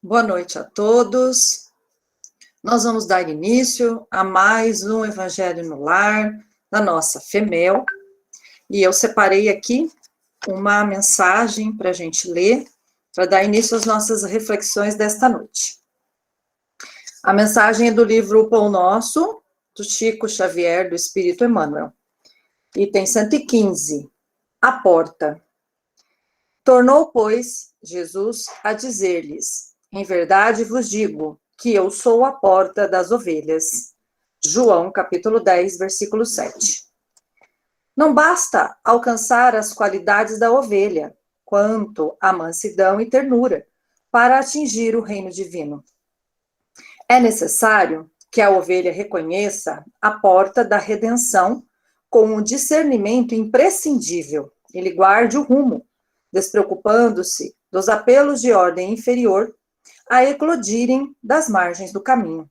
Boa noite a todos. Nós vamos dar início a mais um Evangelho no Lar, da nossa FEMEL. E eu separei aqui uma mensagem para a gente ler, para dar início às nossas reflexões desta noite. A mensagem é do livro O Pão Nosso, do Chico Xavier, do Espírito Emmanuel. Item 115, a porta. Tornou, pois, Jesus a dizer-lhes: em verdade vos digo que eu sou a porta das ovelhas. João, capítulo 10, versículo 7. Não basta alcançar as qualidades da ovelha, quanto a mansidão e ternura, para atingir o reino divino. É necessário que a ovelha reconheça a porta da redenção com um discernimento imprescindível e lhe guarde o rumo, despreocupando-se dos apelos de ordem inferior a eclodirem das margens do caminho.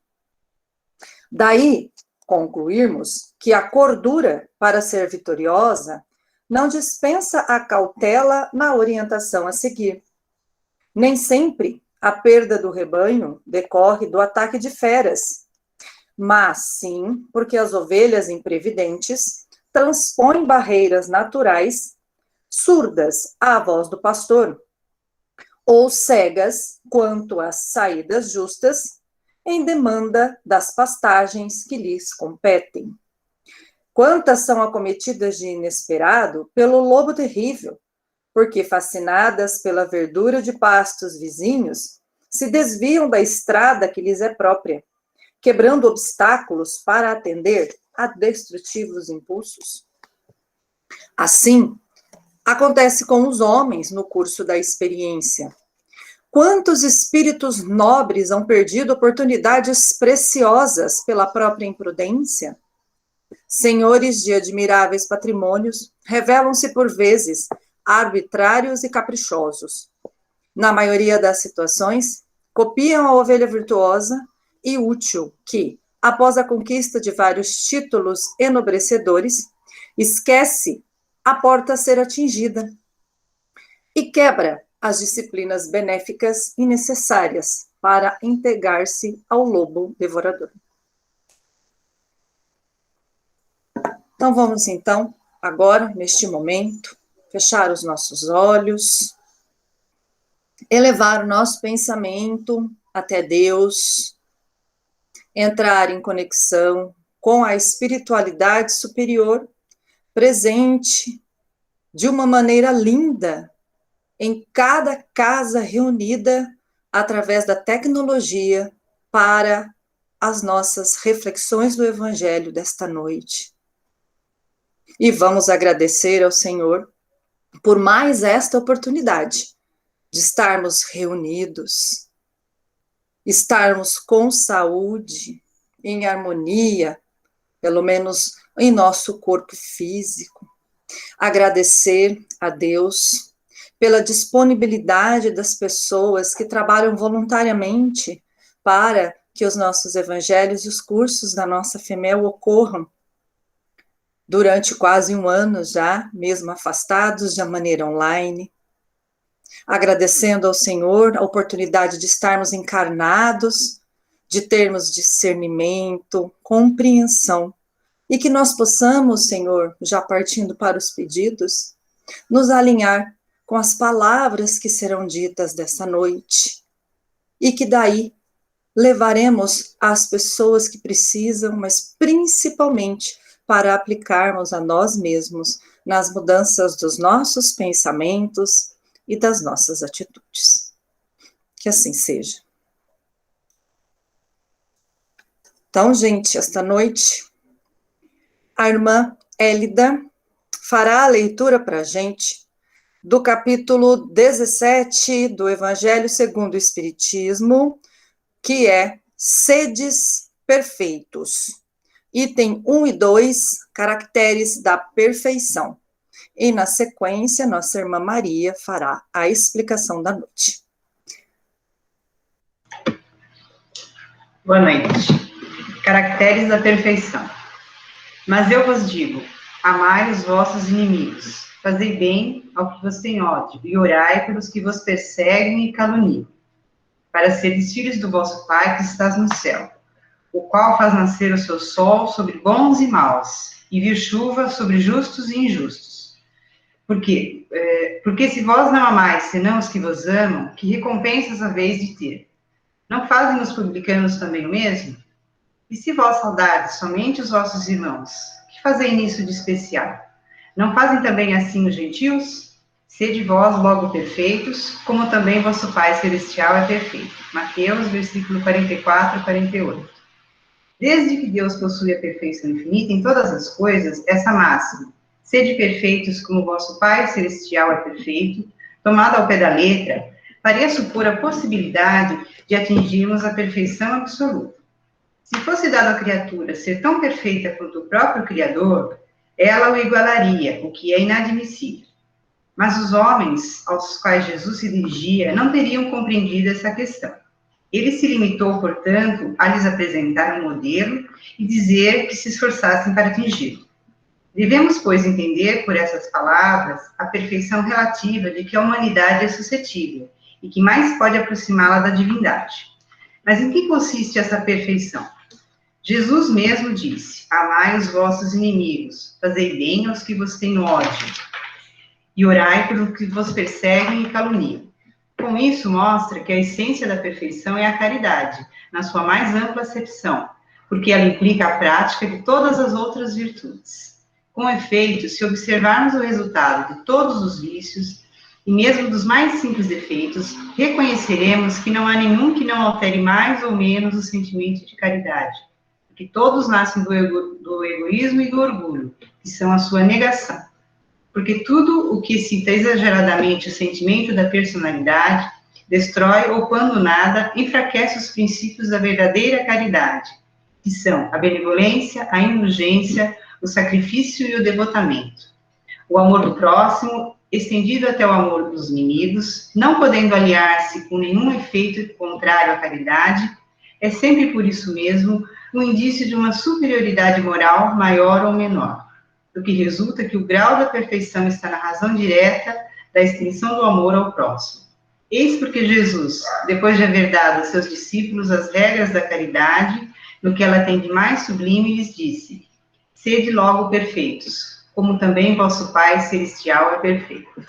Daí, concluirmos que a cordura, para ser vitoriosa, não dispensa a cautela na orientação a seguir. Nem sempre a perda do rebanho decorre do ataque de feras, mas sim porque as ovelhas imprevidentes transpõem barreiras naturais, surdas à voz do pastor, ou cegas quanto às saídas justas, em demanda das pastagens que lhes competem. Quantas são acometidas de inesperado pelo lobo terrível, porque, fascinadas pela verdura de pastos vizinhos, se desviam da estrada que lhes é própria, quebrando obstáculos para atender a destrutivos impulsos. Assim, acontece com os homens no curso da experiência. Quantos espíritos nobres hão perdido oportunidades preciosas pela própria imprudência? Senhores de admiráveis patrimônios revelam-se por vezes arbitrários e caprichosos. Na maioria das situações, copiam a ovelha virtuosa e útil que, após a conquista de vários títulos enobrecedores, esquece a porta a ser atingida e quebra as disciplinas benéficas e necessárias para entregar-se ao lobo devorador. Então vamos então, agora, neste momento, fechar os nossos olhos, elevar o nosso pensamento até Deus, entrar em conexão com a espiritualidade superior presente de uma maneira linda em cada casa reunida através da tecnologia para as nossas reflexões do Evangelho desta noite. E vamos agradecer ao Senhor por mais esta oportunidade de estarmos reunidos, estarmos com saúde, em harmonia, pelo menos em nosso corpo físico. Agradecer a Deus pela disponibilidade das pessoas que trabalham voluntariamente para que os nossos evangelhos e os cursos da nossa FEMEL ocorram durante quase um ano já, mesmo afastados de maneira online. Agradecendo ao Senhor a oportunidade de estarmos encarnados, de termos discernimento, compreensão, e que nós possamos, Senhor, já partindo para os pedidos, nos alinhar com as palavras que serão ditas desta noite, e que daí levaremos às pessoas que precisam, mas principalmente para aplicarmos a nós mesmos nas mudanças dos nossos pensamentos e das nossas atitudes. Que assim seja. Então, gente, esta noite, a irmã Élida fará a leitura para a gente do capítulo 17 do Evangelho segundo o Espiritismo, que é Sedes Perfeitos. Item 1 e 2, caracteres da perfeição. E, na sequência, nossa irmã Maria fará a explicação da noite. Boa noite. Caracteres da perfeição. Mas eu vos digo, amai os vossos inimigos, fazei bem ao que vos tem ódio, e orai pelos que vos perseguem e caluniam. para seres filhos do vosso Pai que estás no céu, o qual faz nascer o seu sol sobre bons e maus, e vir chuva sobre justos e injustos. Por quê? Porque se vós não amais, senão os que vos amam, que recompensas haveis de ter? Não fazem os publicanos também o mesmo? E se vós saudardes somente os vossos irmãos, que fazei nisso de especial? Não fazem também assim os gentios? Sede vós logo perfeitos, como também vosso Pai Celestial é perfeito. Mateus, versículo 44 e 48. Desde que Deus possui a perfeição infinita em todas as coisas, essa máxima, sede perfeitos como vosso Pai Celestial é perfeito, tomada ao pé da letra, faria supor a possibilidade de atingirmos a perfeição absoluta. Se fosse dado à criatura ser tão perfeita quanto o próprio Criador, ela o igualaria, o que é inadmissível. Mas os homens aos quais Jesus se dirigia não teriam compreendido essa questão. Ele se limitou, portanto, a lhes apresentar um modelo e dizer que se esforçassem para atingi-lo. Devemos, pois, entender por essas palavras a perfeição relativa de que a humanidade é suscetível e que mais pode aproximá-la da divindade. Mas em que consiste essa perfeição? Jesus mesmo disse: amai os vossos inimigos, fazei bem aos que vos têm ódio, e orai pelos que vos perseguem e caluniam. Com isso, mostra que a essência da perfeição é a caridade, na sua mais ampla acepção, porque ela implica a prática de todas as outras virtudes. Com efeito, se observarmos o resultado de todos os vícios, e mesmo dos mais simples defeitos, reconheceremos que não há nenhum que não altere mais ou menos o sentimento de caridade, porque todos nascem do egoísmo e do orgulho, que são a sua negação. Porque tudo o que excita exageradamente o sentimento da personalidade destrói ou, quando nada, enfraquece os princípios da verdadeira caridade, que são a benevolência, a indulgência, o sacrifício e o devotamento. O amor do próximo, estendido até o amor dos inimigos, não podendo aliar-se com nenhum efeito contrário à caridade, é sempre por isso mesmo um indício de uma superioridade moral maior ou menor, do que resulta que o grau da perfeição está na razão direta da extensão do amor ao próximo. Eis porque Jesus, depois de haver dado aos seus discípulos as regras da caridade, no que ela tem de mais sublime, lhes disse: sede logo perfeitos, como também vosso Pai Celestial é perfeito.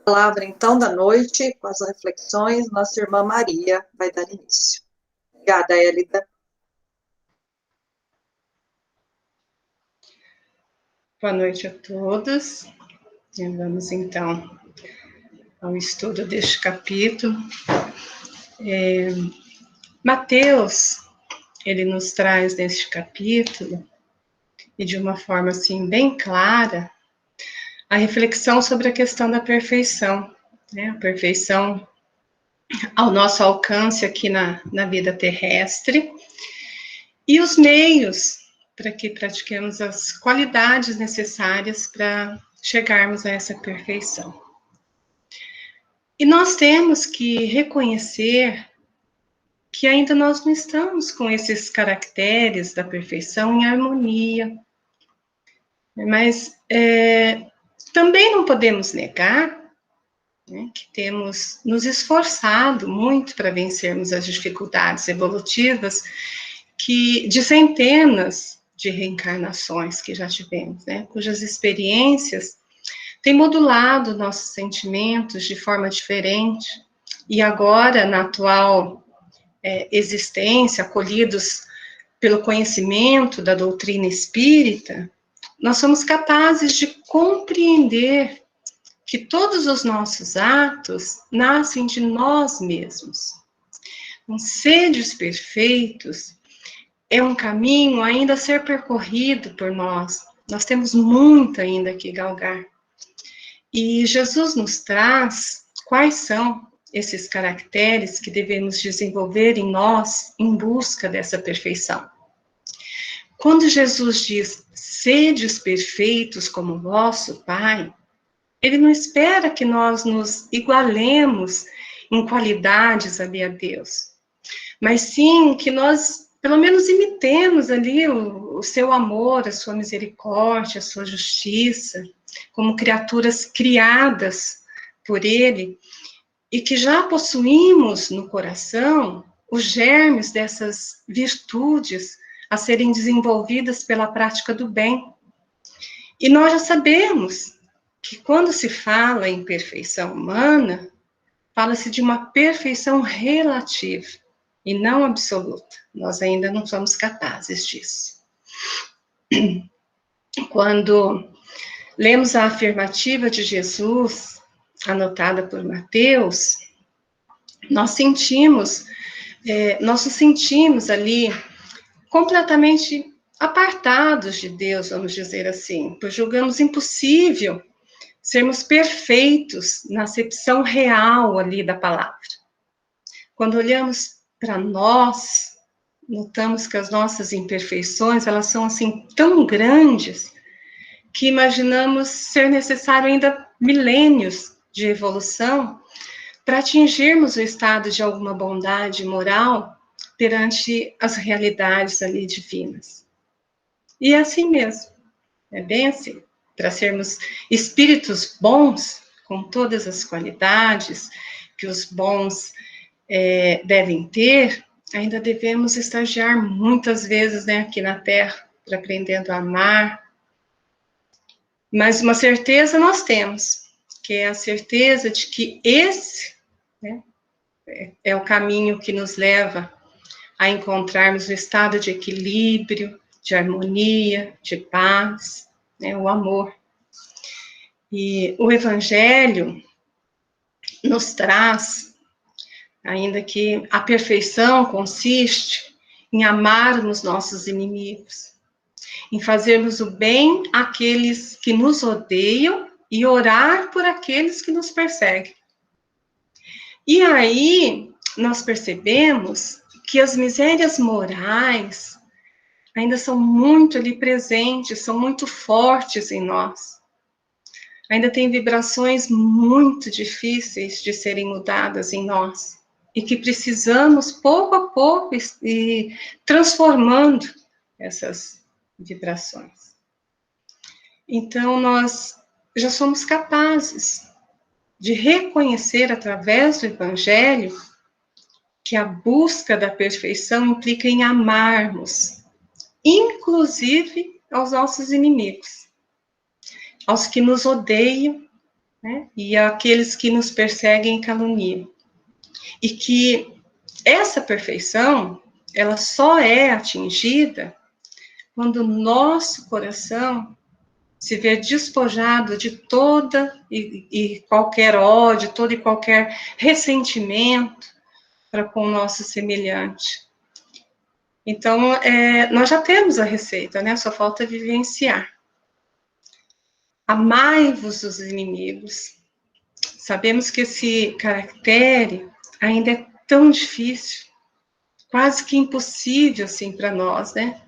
Palavra, então, da noite, com as reflexões, nossa irmã Maria vai dar início. Obrigada, Hélida. Boa noite a todos. Vamos, então, ao estudo deste capítulo. Mateus, ele nos traz neste capítulo, e de uma forma, assim, bem clara, a reflexão sobre a questão da perfeição, né? A perfeição ao nosso alcance aqui na vida terrestre, e os meios para que pratiquemos as qualidades necessárias para chegarmos a essa perfeição. E nós temos que reconhecer que ainda nós não estamos com esses caracteres da perfeição em harmonia, mas também não podemos negar, né, que temos nos esforçado muito para vencermos as dificuldades evolutivas de centenas de reencarnações que já tivemos, né, cujas experiências têm modulado nossos sentimentos de forma diferente, e agora, na atual existência, acolhidos pelo conhecimento da doutrina espírita, nós somos capazes de compreender que todos os nossos atos nascem de nós mesmos. Então, seres perfeitos é um caminho ainda a ser percorrido por nós. Nós temos muito ainda que galgar. E Jesus nos traz quais são esses caracteres que devemos desenvolver em nós em busca dessa perfeição. Quando Jesus diz, sedes perfeitos como vosso Pai, ele não espera que nós nos igualemos em qualidades ali a Deus, mas sim que nós, pelo menos, imitemos ali o seu amor, a sua misericórdia, a sua justiça, como criaturas criadas por Ele, e que já possuímos no coração os germes dessas virtudes a serem desenvolvidas pela prática do bem. E nós já sabemos que quando se fala em perfeição humana, fala-se de uma perfeição relativa e não absoluta. Nós ainda não somos capazes disso. Quando lemos a afirmativa de Jesus, anotada por Mateus, nós nos sentimos ali completamente apartados de Deus, vamos dizer assim, pois julgamos impossível sermos perfeitos na acepção real ali da palavra. Quando olhamos para nós, notamos que as nossas imperfeições, elas são assim tão grandes que imaginamos ser necessário ainda milênios de evolução para atingirmos o estado de alguma bondade moral perante as realidades ali divinas. E é assim mesmo, é bem assim. Para sermos espíritos bons, com todas as qualidades que os bons devem ter, ainda devemos estagiar muitas vezes, né, aqui na Terra, para aprendendo a amar. Mas uma certeza nós temos, que é a certeza de que esse, né, é o caminho que nos leva a encontrarmos o estado de equilíbrio, de harmonia, de paz, né, o amor. E o Evangelho nos traz, ainda que a perfeição consiste em amarmos nossos inimigos, em fazermos o bem àqueles que nos odeiam e orar por aqueles que nos perseguem. E aí nós percebemos que as misérias morais ainda são muito ali presentes, são muito fortes em nós. Ainda tem vibrações muito difíceis de serem mudadas em nós e que precisamos, pouco a pouco, ir transformando essas vibrações. Então, nós já somos capazes de reconhecer, através do Evangelho, que a busca da perfeição implica em amarmos, inclusive aos nossos inimigos, aos que nos odeiam, né, e àqueles que nos perseguem e caluniam. E que essa perfeição, ela só é atingida quando o nosso coração se vê despojado de toda e qualquer ódio, todo e qualquer ressentimento para com o nosso semelhante. Então, nós já temos a receita, né? Só falta vivenciar. Amai-vos os inimigos. Sabemos que esse caractere ainda é tão difícil, quase que impossível, assim, para nós, né?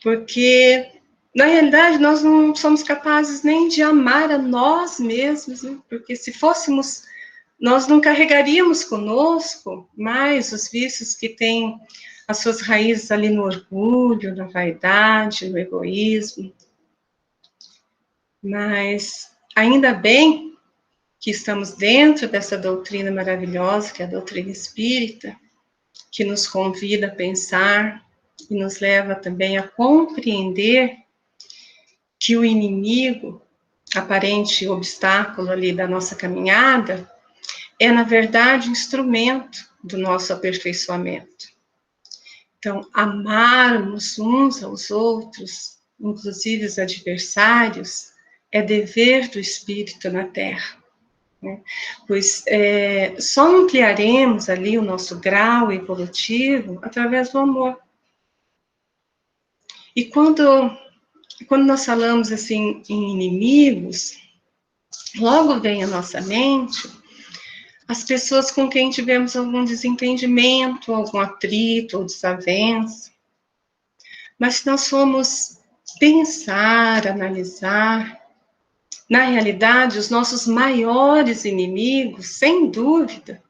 Porque, na realidade, nós não somos capazes nem de amar a nós mesmos, né? Porque se fôssemos, nós não carregaríamos conosco mais os vícios que têm as suas raízes ali no orgulho, na vaidade, no egoísmo. Mas, ainda bem que estamos dentro dessa doutrina maravilhosa, que é a doutrina espírita, que nos convida a pensar e nos leva também a compreender que o inimigo, aparente obstáculo ali da nossa caminhada, é, na verdade, um instrumento do nosso aperfeiçoamento. Então, amarmos uns aos outros, inclusive os adversários, é dever do espírito na Terra. Né? Pois só ampliaremos ali o nosso grau evolutivo através do amor. E quando nós falamos assim em inimigos, logo vem à nossa mente as pessoas com quem tivemos algum desentendimento, algum atrito ou desavença. Mas se nós formos pensar, analisar, na realidade, os nossos maiores inimigos, sem dúvida,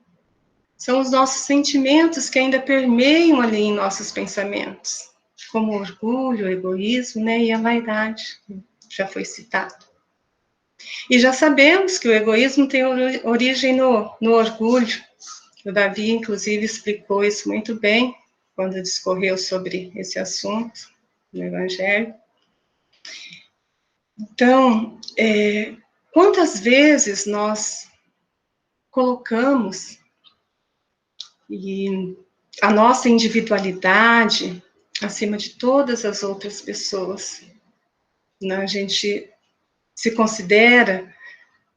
são os nossos sentimentos que ainda permeiam ali em nossos pensamentos, como o orgulho, o egoísmo, né, e a vaidade, já foi citado. E já sabemos que o egoísmo tem origem no orgulho. O Davi, inclusive, explicou isso muito bem quando discorreu sobre esse assunto no Evangelho. Então, quantas vezes nós colocamos a nossa individualidade acima de todas as outras pessoas, né? A gente se considera,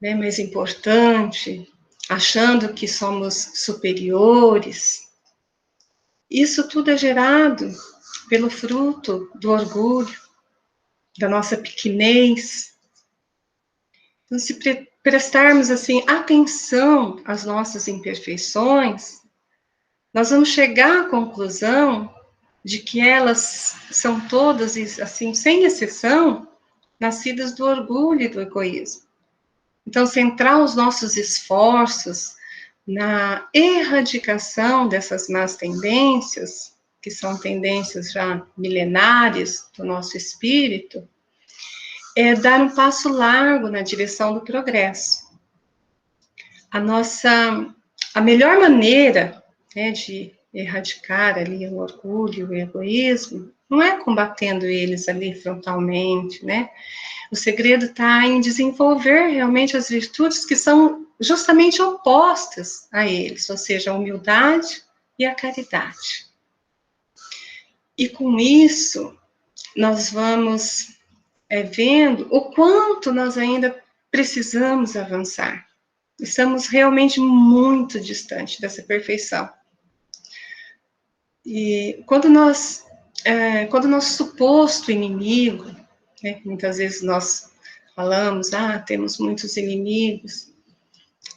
né, mais importante, achando que somos superiores. Isso tudo é gerado pelo fruto do orgulho, da nossa pequenez. Então, se prestarmos assim atenção às nossas imperfeições, nós vamos chegar à conclusão de que elas são todas, assim, sem exceção, nascidas do orgulho e do egoísmo. Então, centrar os nossos esforços na erradicação dessas más tendências, que são tendências já milenares do nosso espírito, é dar um passo largo na direção do progresso. A melhor maneira, né, de erradicar ali o orgulho, o egoísmo, não é combatendo eles ali frontalmente, né? O segredo está em desenvolver realmente as virtudes que são justamente opostas a eles, ou seja, a humildade e a caridade. E com isso, nós vamos vendo o quanto nós ainda precisamos avançar. Estamos realmente muito distantes dessa perfeição. E quando nosso suposto inimigo, né, muitas vezes nós falamos, temos muitos inimigos,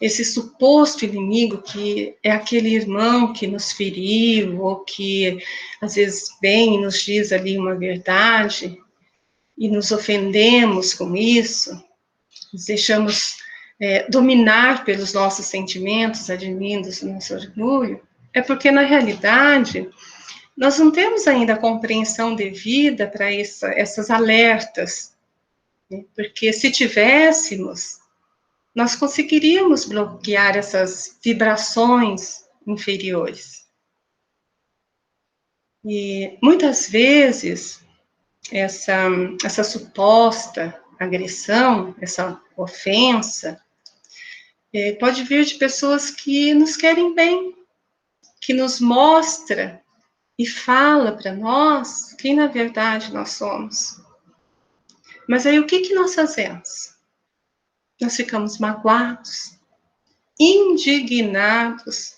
esse suposto inimigo que é aquele irmão que nos feriu, ou que às vezes vem e nos diz ali uma verdade, e nos ofendemos com isso, nos deixamos dominar pelos nossos sentimentos, advindos do nosso orgulho, é porque, na realidade, nós não temos ainda a compreensão devida para essas alertas, né? Porque se tivéssemos, nós conseguiríamos bloquear essas vibrações inferiores. E muitas vezes, essa suposta agressão, essa ofensa, pode vir de pessoas que nos querem bem, que nos mostra e fala para nós quem na verdade nós somos. Mas aí o que nós fazemos? Nós ficamos magoados, indignados,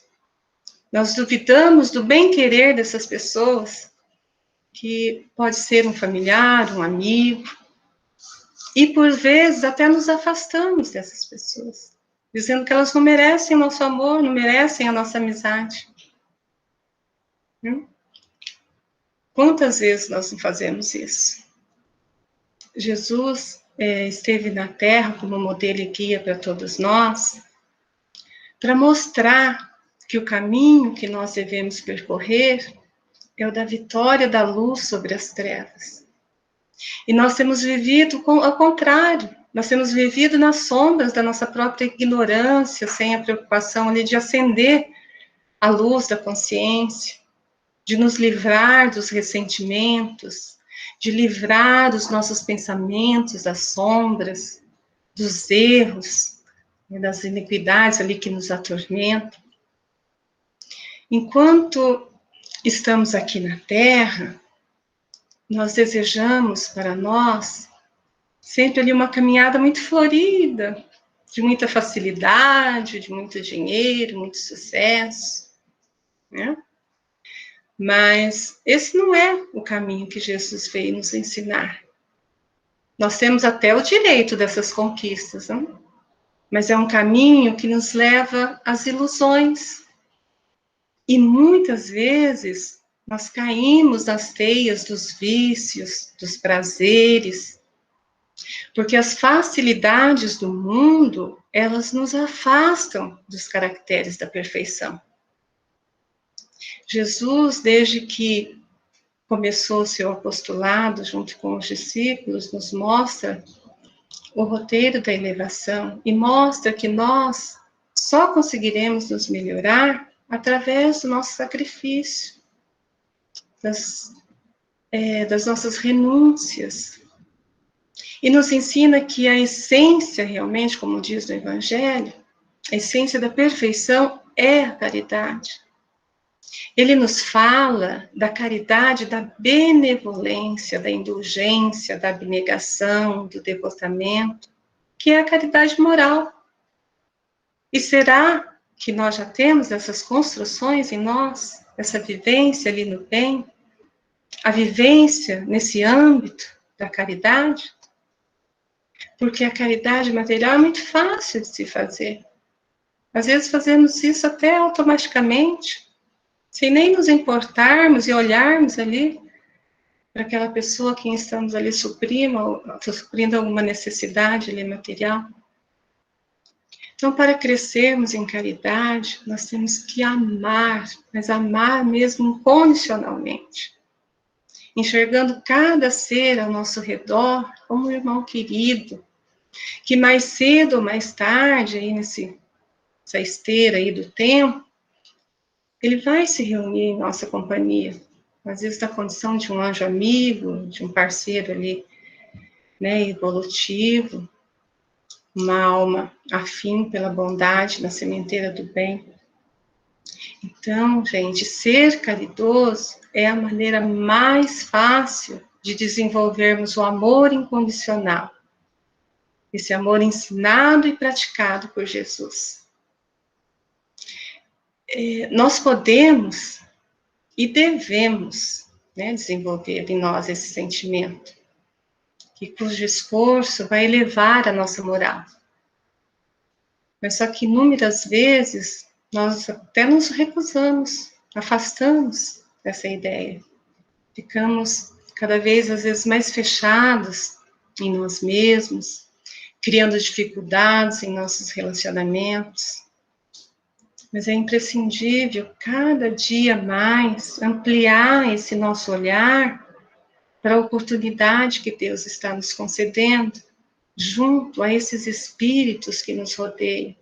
nós duvidamos do bem-querer dessas pessoas, que pode ser um familiar, um amigo, e por vezes até nos afastamos dessas pessoas, dizendo que elas não merecem o nosso amor, não merecem a nossa amizade. Quantas vezes nós não fazemos isso? Jesus esteve na Terra como modelo e guia para todos nós, para mostrar que o caminho que nós devemos percorrer é o da vitória da luz sobre as trevas. E nós temos vivido ao contrário, nós temos vivido nas sombras da nossa própria ignorância, sem a preocupação ali de acender a luz da consciência, de nos livrar dos ressentimentos, de livrar os nossos pensamentos das sombras, dos erros, das iniquidades ali que nos atormentam. Enquanto estamos aqui na Terra, nós desejamos para nós sempre ali uma caminhada muito florida, de muita facilidade, de muito dinheiro, muito sucesso, né? Mas esse não é o caminho que Jesus veio nos ensinar. Nós temos até o direito dessas conquistas, não? Mas é um caminho que nos leva às ilusões. E muitas vezes nós caímos nas teias dos vícios, dos prazeres, porque as facilidades do mundo, elas nos afastam dos caracteres da perfeição. Jesus, desde que começou o seu apostolado junto com os discípulos, nos mostra o roteiro da elevação e mostra que nós só conseguiremos nos melhorar através do nosso sacrifício, das nossas renúncias. E nos ensina que a essência, realmente, como diz no Evangelho, a essência da perfeição é a caridade. Ele nos fala da caridade, da benevolência, da indulgência, da abnegação, do devotamento, que é a caridade moral. E será que nós já temos essas construções em nós, essa vivência ali no bem, a vivência nesse âmbito da caridade? Porque a caridade material é muito fácil de se fazer. Às vezes fazemos isso até automaticamente, sem nem nos importarmos e olharmos ali para aquela pessoa que estamos ali suprindo alguma necessidade ali material. Então, para crescermos em caridade, nós temos que amar, mas amar mesmo incondicionalmente, enxergando cada ser ao nosso redor como um irmão querido, que mais cedo ou mais tarde, aí nessa esteira aí do tempo, ele vai se reunir em nossa companhia, às vezes na condição de um anjo amigo, de um parceiro ali, né, evolutivo, uma alma afim pela bondade na sementeira do bem. Então, gente, ser caridoso é a maneira mais fácil de desenvolvermos o amor incondicional. Esse amor ensinado e praticado por Jesus. Nós podemos e devemos, né, desenvolver em nós esse sentimento, que cujo esforço vai elevar a nossa moral. Mas só que inúmeras vezes nós até nos recusamos, afastamos dessa ideia. Ficamos cada vez, às vezes, mais fechados em nós mesmos, criando dificuldades em nossos relacionamentos. Mas é imprescindível, cada dia mais, ampliar esse nosso olhar para a oportunidade que Deus está nos concedendo, junto a esses espíritos que nos rodeiam.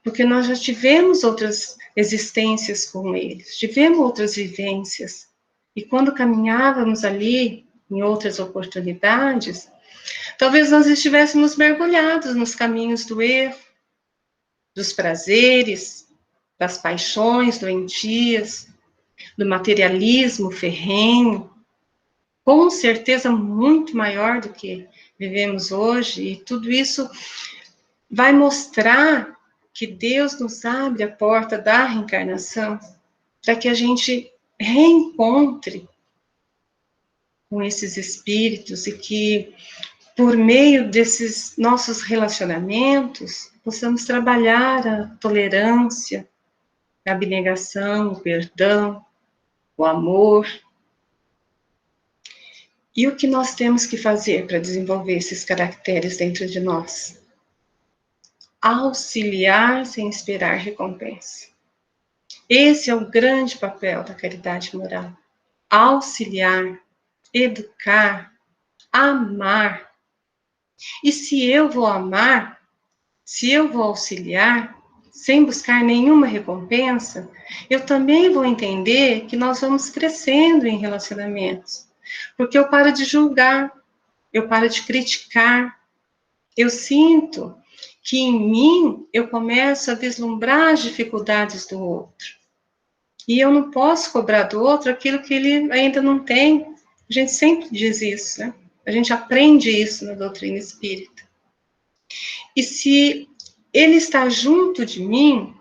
Porque nós já tivemos outras existências com eles, tivemos outras vivências. E quando caminhávamos ali, em outras oportunidades, talvez nós estivéssemos mergulhados nos caminhos do erro, dos prazeres, das paixões doentias, do materialismo ferrenho, com certeza muito maior do que vivemos hoje, e tudo isso vai mostrar que Deus nos abre a porta da reencarnação, para que a gente reencontre com esses espíritos e que, por meio desses nossos relacionamentos, possamos trabalhar a tolerância, a abnegação, o perdão, o amor. E o que nós temos que fazer para desenvolver esses caracteres dentro de nós? Auxiliar sem esperar recompensa. Esse é o grande papel da caridade moral. Auxiliar, educar, amar. E se eu vou amar, se eu vou auxiliar, sem buscar nenhuma recompensa, eu também vou entender que nós vamos crescendo em relacionamentos. Porque eu paro de julgar, eu paro de criticar, eu sinto que em mim eu começo a vislumbrar as dificuldades do outro. E eu não posso cobrar do outro aquilo que ele ainda não tem. A gente sempre diz isso, né? A gente aprende isso na doutrina espírita. E se ele está junto de mim,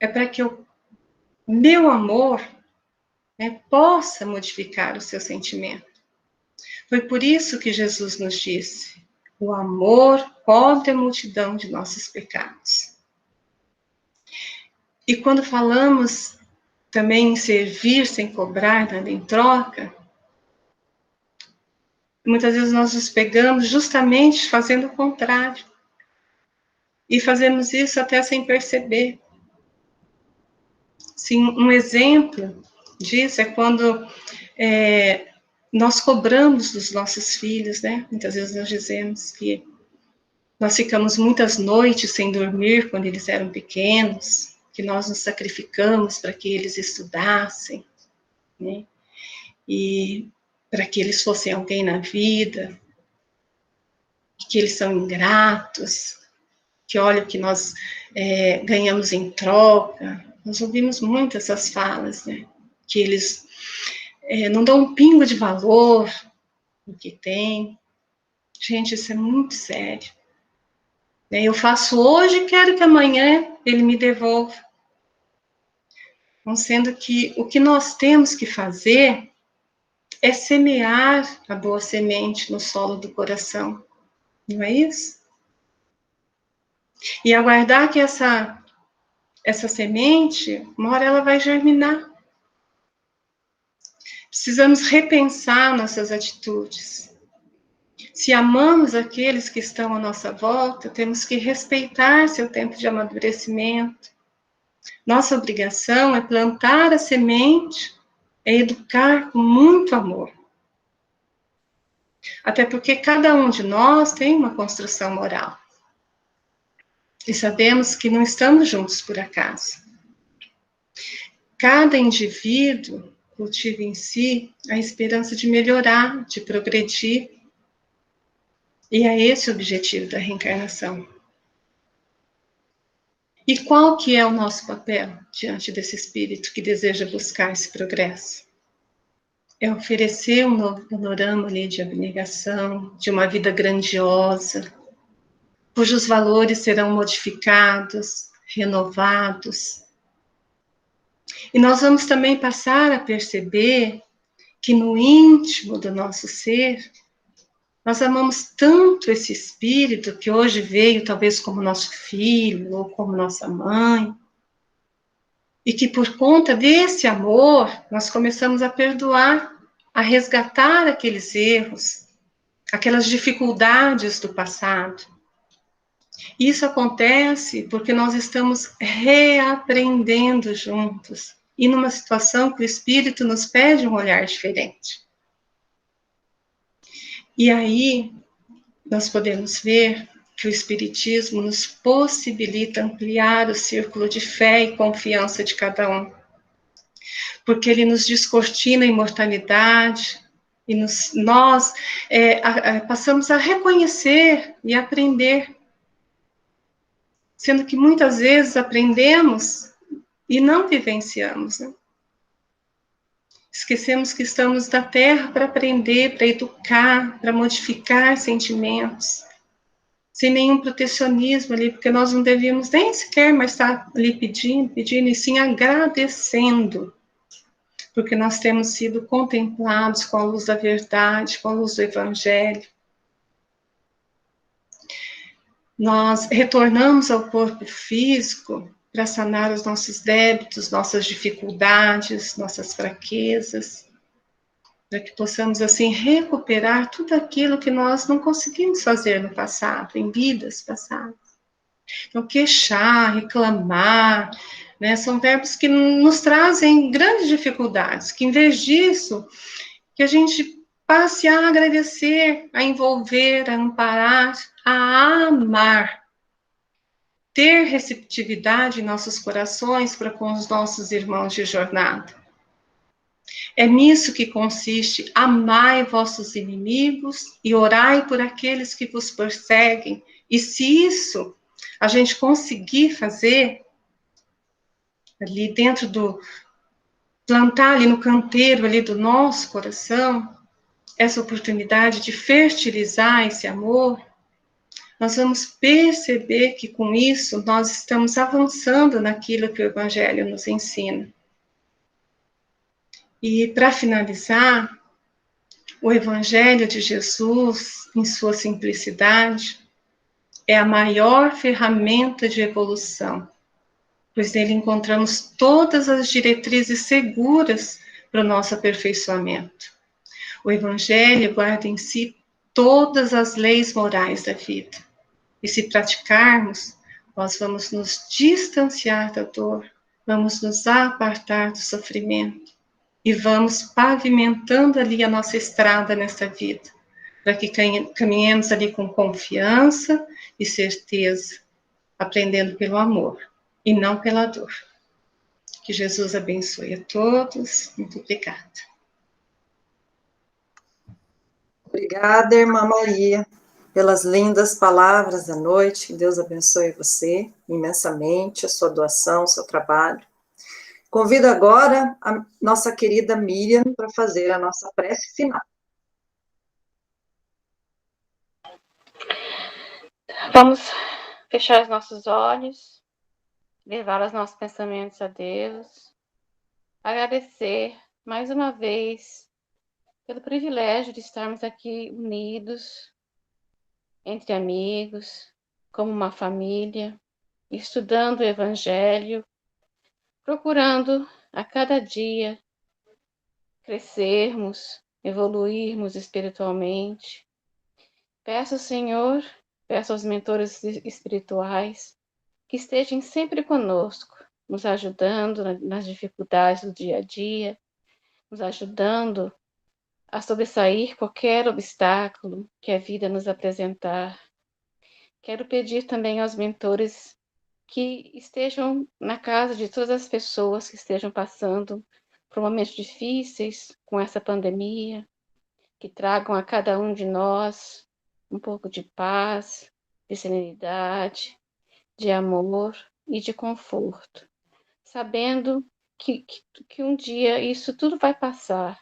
é para que meu amor, né, possa modificar o seu sentimento. Foi por isso que Jesus nos disse: o amor cobre a multidão de nossos pecados. E quando falamos também em servir sem cobrar nada em troca, muitas vezes nós nos pegamos justamente fazendo o contrário. E fazemos isso até sem perceber. Sim, um exemplo disso é quando nós cobramos dos nossos filhos, né? Muitas vezes nós dizemos que nós ficamos muitas noites sem dormir quando eles eram pequenos, que nós nos sacrificamos para que eles estudassem, né? E para que eles fossem alguém na vida, que eles são ingratos, que olha o que nós ganhamos em troca. Nós ouvimos muito essas falas, né? Que eles não dão um pingo de valor no que tem. Gente, isso é muito sério. Eu faço hoje e quero que amanhã ele me devolva. Então, sendo que o que nós temos que fazer é semear a boa semente no solo do coração. Não é isso? E aguardar que essa semente, uma hora ela vai germinar. Precisamos repensar nossas atitudes. Se amamos aqueles que estão à nossa volta, temos que respeitar seu tempo de amadurecimento. Nossa obrigação é plantar a semente, é educar com muito amor. Até porque cada um de nós tem uma construção moral. E sabemos que não estamos juntos por acaso. Cada indivíduo cultiva em si a esperança de melhorar, de progredir. E é esse o objetivo da reencarnação. E qual que é o nosso papel diante desse espírito que deseja buscar esse progresso? É oferecer um novo panorama ali de abnegação, de uma vida grandiosa, cujos valores serão modificados, renovados. E nós vamos também passar a perceber que no íntimo do nosso ser, nós amamos tanto esse espírito que hoje veio talvez como nosso filho ou como nossa mãe, e que por conta desse amor, nós começamos a perdoar, a resgatar aqueles erros, aquelas dificuldades do passado. Isso acontece porque nós estamos reaprendendo juntos, e numa situação que o espírito nos pede um olhar diferente. E aí, nós podemos ver que o Espiritismo nos possibilita ampliar o círculo de fé e confiança de cada um. Porque ele nos descortina a imortalidade e nós passamos a reconhecer e aprender. Sendo que muitas vezes aprendemos e não vivenciamos, né? Esquecemos que estamos na Terra para aprender, para educar, para modificar sentimentos, sem nenhum protecionismo ali, porque nós não devíamos nem sequer mais estar ali pedindo, e sim agradecendo, porque nós temos sido contemplados com a luz da verdade, com a luz do Evangelho. Nós retornamos ao corpo físico para sanar os nossos débitos, nossas dificuldades, nossas fraquezas, para que possamos, assim, recuperar tudo aquilo que nós não conseguimos fazer no passado, em vidas passadas. Então, queixar, reclamar, né, são verbos que nos trazem grandes dificuldades, que em vez disso, que a gente passe a agradecer, a envolver, a amparar, a amar, ter receptividade em nossos corações para com os nossos irmãos de jornada. É nisso que consiste: amai vossos inimigos e orai por aqueles que vos perseguem. E se isso a gente conseguir fazer ali dentro plantar ali no canteiro ali do nosso coração, essa oportunidade de fertilizar esse amor, nós vamos perceber que com isso nós estamos avançando naquilo que o Evangelho nos ensina. E para finalizar, o Evangelho de Jesus, em sua simplicidade, é a maior ferramenta de evolução, pois nele encontramos todas as diretrizes seguras para o nosso aperfeiçoamento. O Evangelho guarda em si todas as leis morais da vida. E se praticarmos, nós vamos nos distanciar da dor, vamos nos apartar do sofrimento. e vamos pavimentando ali a nossa estrada nessa vida, para que caminhemos ali com confiança e certeza, aprendendo pelo amor e não pela dor. Que Jesus abençoe a todos. Muito obrigada. Obrigada, irmã Maria, pelas lindas palavras da noite. Que Deus abençoe você imensamente, a sua doação, o seu trabalho. Convido agora a nossa querida Miriam para fazer a nossa prece final. Vamos fechar os nossos olhos, levar os nossos pensamentos a Deus, agradecer mais uma vez pelo privilégio de estarmos aqui unidos, entre amigos, como uma família, estudando o Evangelho, procurando a cada dia crescermos, evoluirmos espiritualmente. Peço, Senhor, peço aos mentores espirituais que estejam sempre conosco, nos ajudando nas dificuldades do dia a dia, nos ajudando a sobressair qualquer obstáculo que a vida nos apresentar. Quero pedir também aos mentores que estejam na casa de todas as pessoas que estejam passando por momentos difíceis com essa pandemia, que tragam a cada um de nós um pouco de paz, de serenidade, de amor e de conforto, sabendo que um dia isso tudo vai passar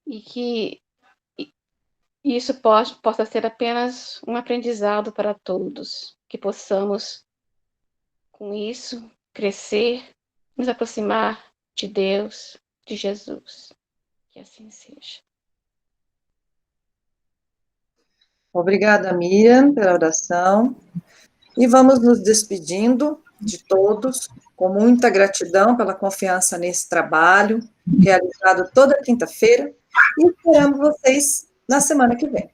e que isso possa ser apenas um aprendizado para todos, que possamos, com isso, crescer, nos aproximar de Deus, de Jesus. Que assim seja. Obrigada, Miriam, pela oração. E vamos nos despedindo de todos, com muita gratidão pela confiança nesse trabalho, realizado toda quinta-feira, e esperamos vocês na semana que vem.